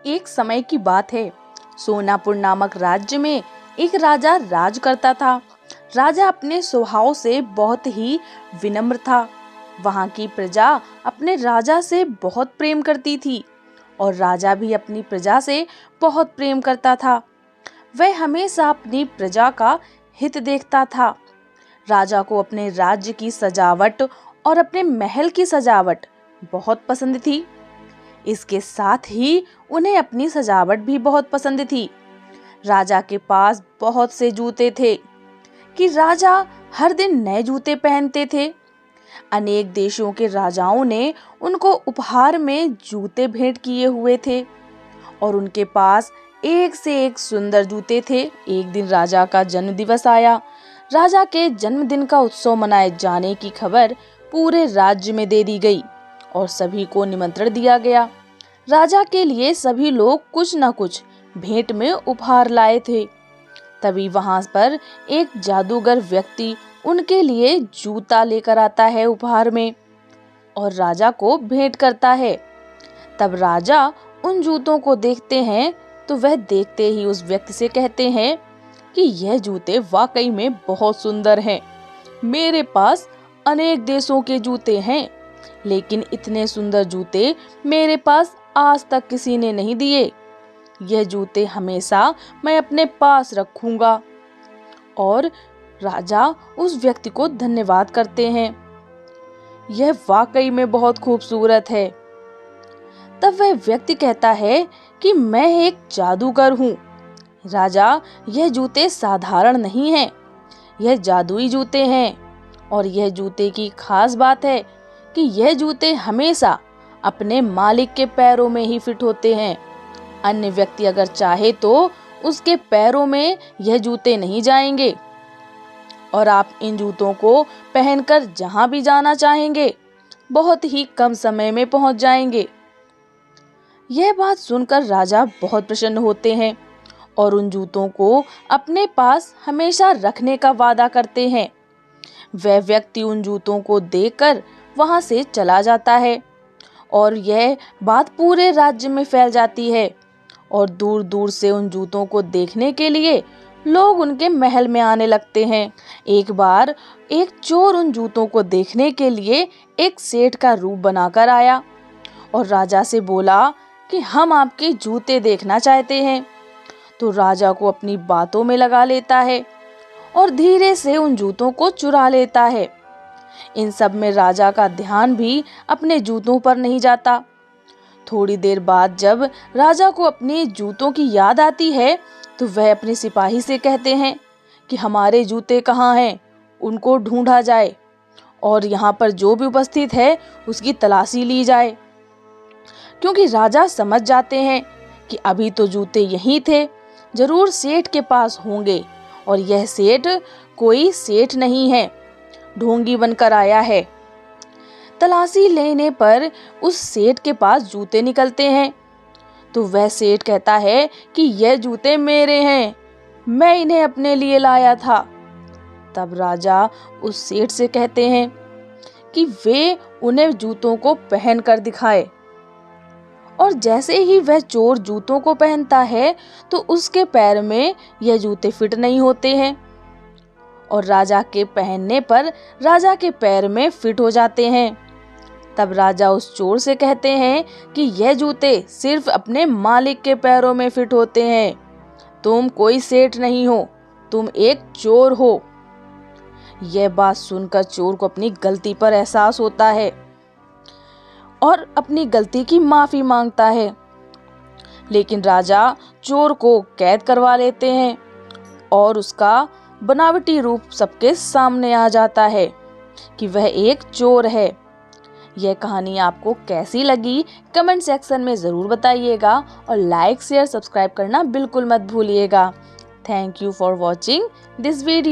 एक समय की बात है। सोनापुर नामक राज्य में एक राजा राज करता था। राजा अपने स्वभाव से बहुत ही विनम्र था। वहाँ की प्रजा अपने राजा से बहुत प्रेम करती थी और राजा भी अपनी प्रजा से बहुत प्रेम करता था। वह हमेशा अपनी प्रजा का हित देखता था। राजा को अपने राज्य की सजावट और अपने महल की सजावट बहुत पसंद थी। इसके साथ ही उन्हें अपनी सजावट भी बहुत पसंद थी। राजा के पास बहुत से जूते थे कि राजा हर दिन नए जूते पहनते थे। अनेक देशों के राजाओं ने उनको उपहार में जूते भेंट किए हुए थे और उनके पास एक से एक सुंदर जूते थे। एक दिन राजा का जन्मदिवस आया। राजा के जन्मदिन का उत्सव मनाए जाने की खबर पूरे राज्य में दे दी गई और सभी को निमंत्रण दिया गया। राजा के लिए सभी लोग कुछ न कुछ भेंट में उपहार लाए थे। तभी वहां पर एक जादूगर व्यक्ति उनके लिए जूता लेकर आता है उपहार में और राजा को भेंट करता है। तब राजा उन जूतों को देखते हैं तो वह देखते ही उस व्यक्ति से कहते हैं कि यह जूते वाकई में बहुत सुंदर हैं। मेरे पास अनेक देशों के जूते हैं, लेकिन इतने सुंदर जूते मेरे पास आज तक किसी ने नहीं दिए। यह जूते हमेशा मैं अपने पास रखूंगा। और राजा उस व्यक्ति को धन्यवाद करते हैं। यह वाकई में बहुत खूबसूरत है। तब वह व्यक्ति कहता है कि मैं एक जादूगर हूँ। राजा, यह जूते साधारण नहीं हैं, यह जादुई जूते हैं और यह जूते की खास बात है कि यह जूते हमेशा अपने मालिक के पैरों में ही फिट होते हैं। अन्य व्यक्ति अगर चाहे तो उसके पैरों में यह जूते नहीं जाएंगे और आप इन जूतों को पहनकर जहां भी जाना चाहेंगे बहुत ही कम समय में पहुंच जाएंगे। यह बात सुनकर राजा बहुत प्रसन्न होते हैं और उन जूतों को अपने पास हमेशा रखने का वादा करते हैं। वह व्यक्ति उन जूतों को देखकर वहां से चला जाता है और यह बात पूरे राज्य में फैल जाती है और दूर दूर से उन जूतों को देखने के लिए लोग उनके महल में आने लगते हैं। एक बार एक चोर उन जूतों को देखने के लिए एक सेठ का रूप बनाकर आया और राजा से बोला कि हम आपके जूते देखना चाहते हैं। तो राजा को अपनी बातों में लगा लेता है और धीरे से उन जूतों को चुरा लेता है। इन सब में राजा का ध्यान भी अपने जूतों पर नहीं जाता। थोड़ी देर बाद जब राजा को अपने जूतों की याद आती है तो वह अपने सिपाही से कहते हैं कि हमारे जूते कहाँ हैं, उनको ढूंढा जाए और यहाँ पर जो भी उपस्थित है उसकी तलाशी ली जाए। क्योंकि राजा समझ जाते हैं कि अभी तो जूते यहीं थे, जरूर सेठ के पास होंगे और यह सेठ कोई सेठ नहीं है, ढोंगी बनकर आया है। तलाशी लेने पर उस सेठ के पास जूते निकलते हैं तो वह सेठ कहता है कि यह जूते मेरे हैं, मैं इन्हें अपने लिए लाया था। तब राजा उस सेठ से कहते हैं कि वे उन्हें जूतों को पहन कर दिखाए और जैसे ही वह चोर जूतों को पहनता है तो उसके पैर में यह जूते फिट नहीं होते हैं और राजा के पहनने पर राजा के पैर में फिट हो जाते हैं। तब राजा उस चोर से कहते हैं कि यह जूते सिर्फ अपने मालिक के पैरों में फिट होते हैं, तुम कोई सेठ नहीं हो, तुम एक चोर हो। यह बात सुनकर चोर को अपनी गलती पर एहसास होता है और अपनी गलती की माफी मांगता है। लेकिन राजा चोर को कैद करवा लेते हैं और उसका बनावटी रूप सबके सामने आ जाता है कि वह एक चोर है। यह कहानी आपको कैसी लगी कमेंट सेक्शन में ज़रूर बताइएगा और लाइक शेयर सब्सक्राइब करना बिल्कुल मत भूलिएगा। Thank you for watching this video.